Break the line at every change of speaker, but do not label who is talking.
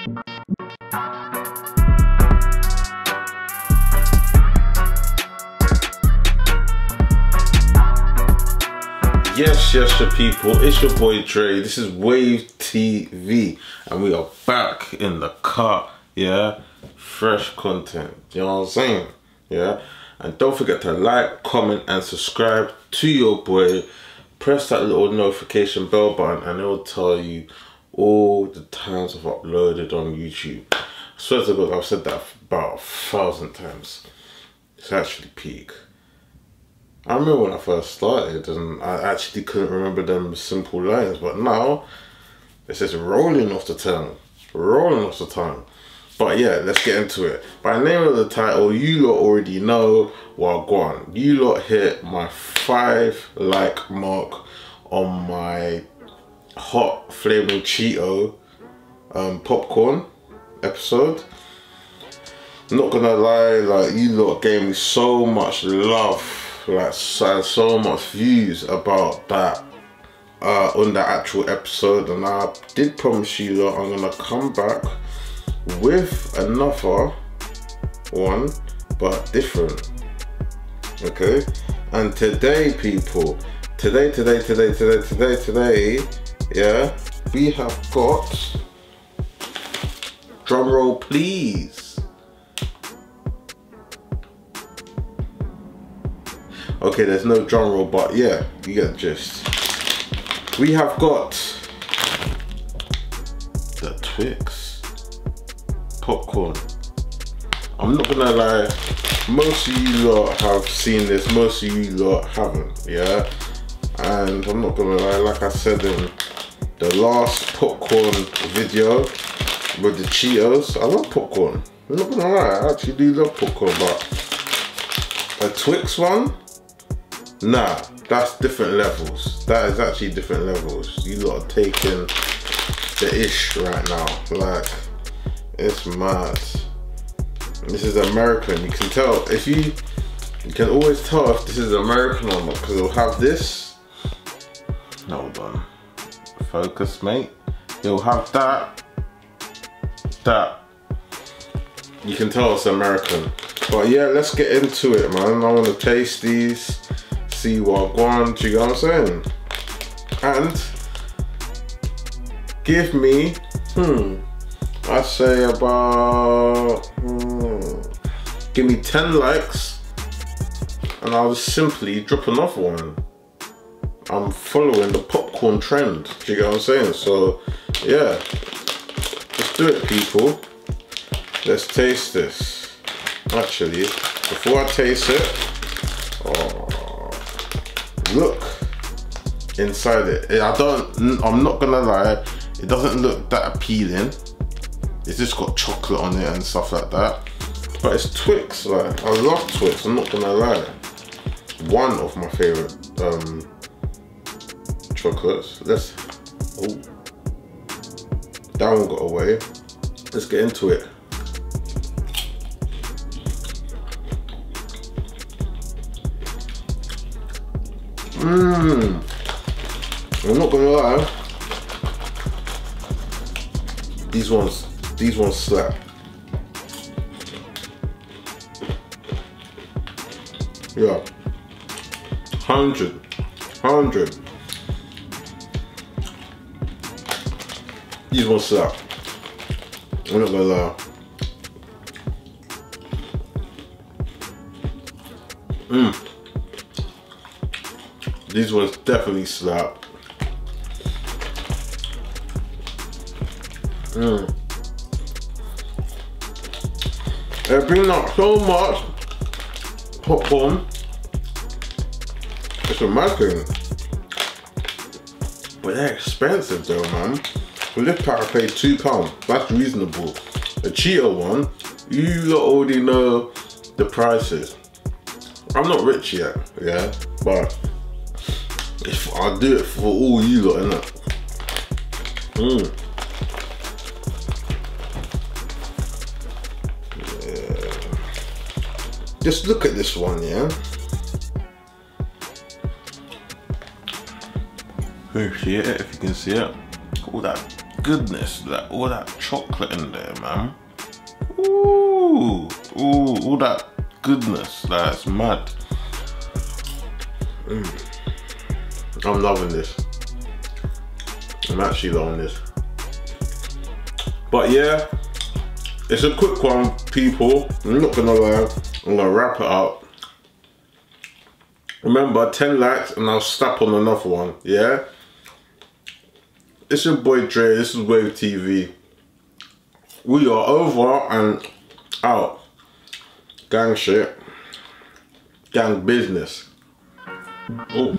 Yes, your people, it's your boy Dre. This is Reveiw TV, and we are back in the car, yeah? Fresh content, you know what I'm saying? Yeah? And don't forget to like, comment, and subscribe to your boy. Press that little notification bell button, and it will tell you all the times I've uploaded on YouTube. I swear to God, I've said that about 1,000 times. It's actually peak. I remember when I first started and I actually couldn't remember them simple lines, but now it's just rolling off the tongue. But yeah, let's get into it. By name of the title, you lot already know what go on. You lot hit my 5 like mark on my hot flaming Cheeto popcorn episode. Not gonna lie, like, you lot gave me so much love, like so much views about that on the actual episode, and I did promise you that I'm gonna come back with another one, but different. Okay, and today, people, today, yeah, we have got, drum roll please. Okay, there's no drum roll, but yeah, you get the gist. We have got the Twix popcorn. I'm not gonna lie, most of you lot have seen this, most of you lot haven't, yeah? And I'm not gonna lie, like I said in the last popcorn video with the Cheetos, I love popcorn. I'm not gonna lie, I actually do love popcorn, but a Twix one? Nah, that's different levels. That is actually different levels. You lot are taking the ish right now. Like, it's mad. This is American. You can tell, if you can always tell if this is American or not, because it'll have this. Hold on. Focus, mate. It'll have that. You can tell it's American. But yeah, let's get into it, man. I want to taste these. See what I want, you know what I'm saying? And give me, I say about, give me 10 likes and I'll just simply drop another one. I'm following the popcorn trend, do you get what I'm saying? So yeah, let's do it, people. Let's taste this. Actually, before I taste it, look inside it. I'm not gonna lie, it doesn't look that appealing. It's just got chocolate on it and stuff like that. But it's Twix, like, I love Twix, I'm not gonna lie. One of my favorite chocolates. Oh, that one got away. Let's get into it. I'm not gonna lie, these ones slap. Yeah, 100. These ones slap. I'm not gonna lie. These ones definitely slap. They bring up so much popcorn. It's amazing. But they're expensive though, man. For this pack I paid £2. That's reasonable. The Cheeto one, you lot already know the prices. I'm not rich yet, yeah, but if I do it for all you lot, innit? Yeah. Just look at this one, yeah? You see it, if you can see it. All that goodness, like all that chocolate in there, man. Ooh, ooh, all that goodness, that's mad. I'm loving this. I'm actually loving this. But yeah, it's a quick one, people. I'm not gonna lie, I'm gonna wrap it up. Remember, 10 likes and I'll step on another one, yeah? It's your boy Dre, this is Reveiw TV. We are over and out. Gang shit. Gang business. Oh.